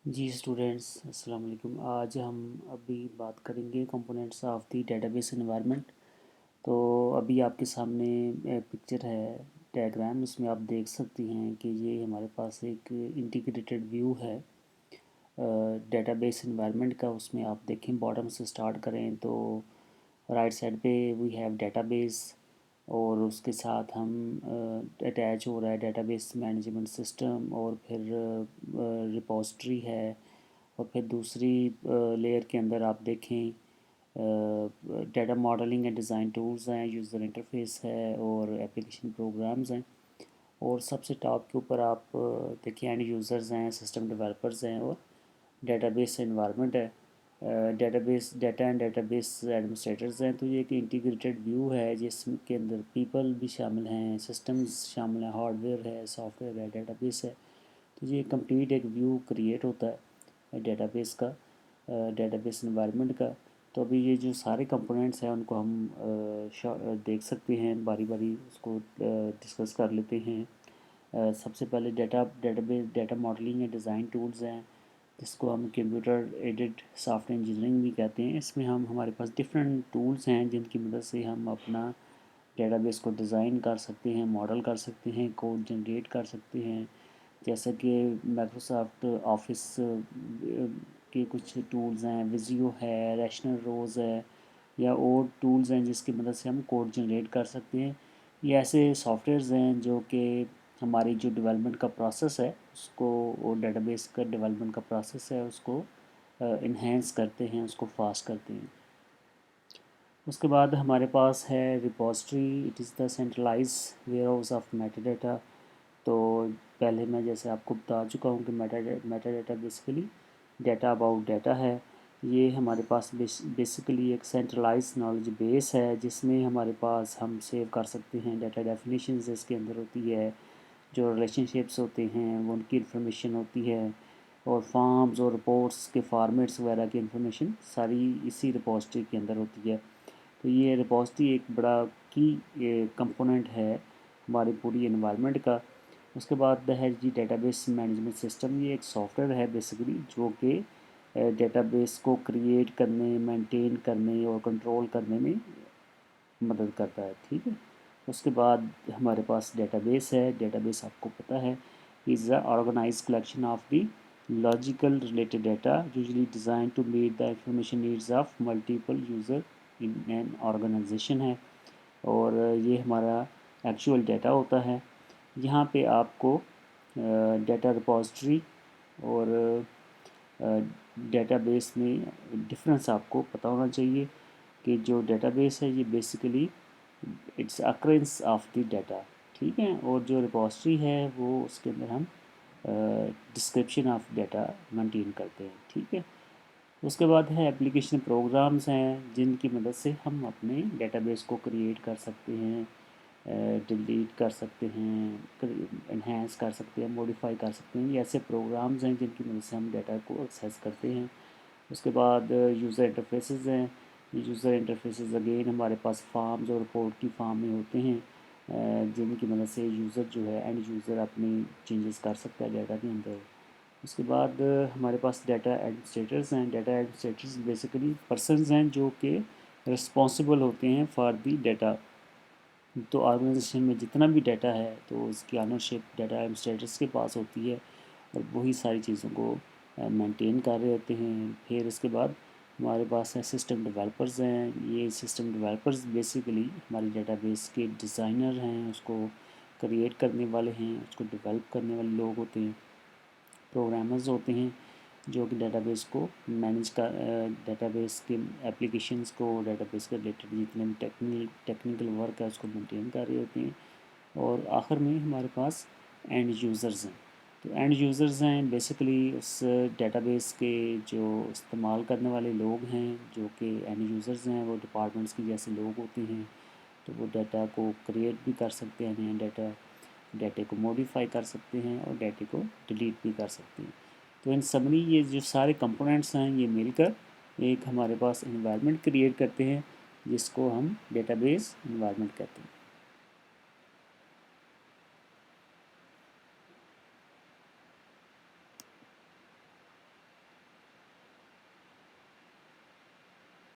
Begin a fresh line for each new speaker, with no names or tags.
جی students السلام علیکم۔ آج ہم ابھی بات کریں گے components of the data base environment. تو ابھی آپ کے سامنے پکچر ہے ڈائیگرام، اس میں آپ دیکھ سکتی ہیں کہ یہ ہمارے پاس ایک انٹیگریٹڈ ویو ہے ڈیٹا بیس انوائرمنٹ کا۔ اس میں آپ دیکھیں باٹم سے سٹارٹ کریں تو رائٹ سائڈ پہ وی ہیو ڈیٹا بیس، اور اس کے ساتھ ہم اٹیچ ہو رہا ہے ڈیٹا بیس مینجمنٹ سسٹم، اور پھر رپوزٹری ہے، اور پھر دوسری لیئر کے اندر آپ دیکھیں data modelling and design tools ہیں، یوزر انٹرفیس ہے، اور اپلیکیشن پروگرامز ہیں، اور سب سے ٹاپ کے اوپر آپ دیکھیں اینڈ یوزرز ہیں، سسٹم ڈیولپرز ہیں، اور ڈیٹا بیس انوائرمنٹ ہے، data base data and data base administrators ہیں۔ تو یہ ایک انٹیگریٹڈ ویو ہے جس کے اندر پیپل بھی شامل ہیں، سسٹمز شامل ہیں، ہارڈ ویئر ہے، سافٹ ویئر ہے، ڈیٹا بیس ہے۔ تو یہ کمپلیٹ ایک ویو کریٹ ہوتا ہے ڈیٹا بیس کا، ڈیٹا بیس انوائرمنٹ کا۔ تو ابھی یہ جو سارے کمپوننٹس ہیں ان کو ہم دیکھ سکتے ہیں، باری باری اس کو ڈسکس کر لیتے ہیں۔ سب سے پہلے ڈیٹا بیس ڈیٹا ماڈلنگ یا ڈیزائن ٹولز ہیں، جس کو ہم computer added soft ware engineering بھی کہتے ہیں۔ اس میں ہمارے پاس ڈفرینٹ ٹولز ہیں جن کی مدد سے ہم اپنا ڈیٹا بیس کو ڈیزائن کر سکتے ہیں، ماڈل کر سکتے ہیں، کوڈ جنریٹ کر سکتے ہیں، جیسا کہ مائکروسافٹ آفس کے کچھ ٹولز ہیں، ویزیو ہے، ریشنل روز ہے، یا اور ٹولز ہیں جس کی مدد سے ہم کوڈ جنریٹ کر سکتے ہیں۔ یہ ایسے سافٹ ویئرز ہیں جو کہ ہماری جو ڈیولپمنٹ کا پروسیس ہے اس کو، اور ڈیٹا بیس کا ڈیولپمنٹ کا پروسیس ہے اس کو انہینس کرتے ہیں، اس کو فاسٹ کرتے ہیں۔ اس کے بعد ہمارے پاس ہے repository, it is the centralize warehouse of metadata. تو پہلے میں جیسے آپ کو بتا چکا ہوں کہ meta data basically data about data ہے۔ یہ ہمارے پاس بیسیکلی ایک سینٹرلائز نالج بیس ہے جس میں ہمارے پاس ہم سیو کر سکتے ہیں ڈیٹا ڈیفینیشنز اس کے اندر ہوتی ہے، جو ریلیشن شپس ہوتے ہیں وہ ان کی انفارمیشن ہوتی ہے، اور فارمز اور رپورٹس کے فارمیٹس وغیرہ کی انفارمیشن ساری اسی رپوزٹری کے اندر ہوتی ہے۔ تو یہ رپوزٹری ایک بڑا کی کمپوننٹ ہے ہماری پوری انوائرمنٹ کا۔ اس کے بعد ہے جی ڈیٹا بیس مینجمنٹ سسٹم۔ یہ ایک سافٹ ویئر ہے بیسیکلی جو کہ ڈیٹا بیس کو کریٹ کرنے، مینٹین کرنے اور کنٹرول کرنے میں مدد کرتا ہے، ٹھیک ہے۔ اس کے بعد ہمارے پاس ڈیٹا بیس ہے۔ ڈیٹا بیس آپ کو پتہ ہے is a organize collection of the logical related data usually design to meet the information needs of multiple user in an organization ہے، اور یہ ہمارا ایکچوئل ڈیٹا ہوتا ہے۔ یہاں پہ آپ کو ڈیٹا رپوزٹری اور ڈیٹا بیس میں ڈفرینس آپ کو پتہ ہونا چاہیے کہ جو ڈیٹا بیس ہے یہ basically it's occurrence of the data, ٹھیک ہے، اور جو رپوزٹری ہے وہ اس کے اندر ہم ڈسکرپشن آف ڈیٹا مینٹین کرتے ہیں، ٹھیک ہے۔ اس کے بعد ہے اپلیکیشن پروگرامز ہیں جن کی مدد سے ہم اپنے ڈیٹا بیس کو کریٹ کر سکتے ہیں، ڈیلیٹ کر سکتے ہیں، انہینس کر سکتے ہیں، موڈیفائی کر سکتے ہیں۔ یہ ایسے پروگرامز ہیں جن کی مدد سے ہم ڈیٹا کو ایکسیس کرتے ہیں۔ اس کے بعد یوزر انٹرفیسز ہیں۔ یوزر انٹرفیسز اگین ہمارے پاس فارمز اور رپورٹ کی فارم میں ہوتے ہیں، جن کی مدد سے یوزر جو ہے اینڈ یوزر اپنی چینجز کر سکتا ہے ڈیٹا کے اندر۔ اس کے بعد ہمارے پاس ڈیٹا ایڈمنسٹریٹرز ہیں۔ ڈیٹا ایڈمنسٹریٹرز بیسیکلی پرسنز ہیں جو کہ رسپانسبل ہوتے ہیں فار دی ڈیٹا۔ تو آرگنائزیشن میں جتنا بھی ڈیٹا ہے تو اس کی آنرشپ ڈیٹا ایڈمنسٹریٹرز کے پاس ہوتی ہے، اور وہی ساری چیزوں کو مینٹین کر رہے ہوتے ہیں۔ پھر اس کے بعد ہمارے پاس ہیں سسٹم ڈیولپرز ہیں۔ یہ سسٹم ڈیولپرز بیسیکلی ہماری ڈیٹا بیس کے ڈیزائنر ہیں، اس کو کریٹ کرنے والے ہیں، اس کو ڈیولپ کرنے والے لوگ ہوتے ہیں، پروگرامرز ہوتے ہیں جو کہ ڈیٹا بیس کو مینیج کر، ڈیٹا بیس کے اپلیکیشنز کو، ڈیٹا بیس کے ریلیٹڈ جتنے بھی ٹیکنیکل ورک ہے اس کو مینٹین کر رہے ہوتے ہیں۔ اور آخر میں ہمارے پاس اینڈ یوزرز ہیں۔ تو اینڈ یوزرز ہیں بیسیکلی اس ڈیٹا بیس کے جو استعمال کرنے والے لوگ ہیں، جو کہ اینڈ یوزرز ہیں، وہ ڈپارٹمنٹس کے جیسے لوگ ہوتے ہیں۔ تو وہ ڈیٹا کو کریٹ بھی کر سکتے ہیں، ڈیٹے کو موڈیفائی کر سکتے ہیں، اور ڈیٹے کو ڈیلیٹ بھی کر سکتے ہیں۔ تو ان سمری یہ جو سارے کمپوننٹس ہیں یہ مل کر ایک ہمارے پاس انوائرمنٹ کریٹ کرتے ہیں جس کو ہم ڈیٹا بیس انوائرمنٹ کہتے ہیں۔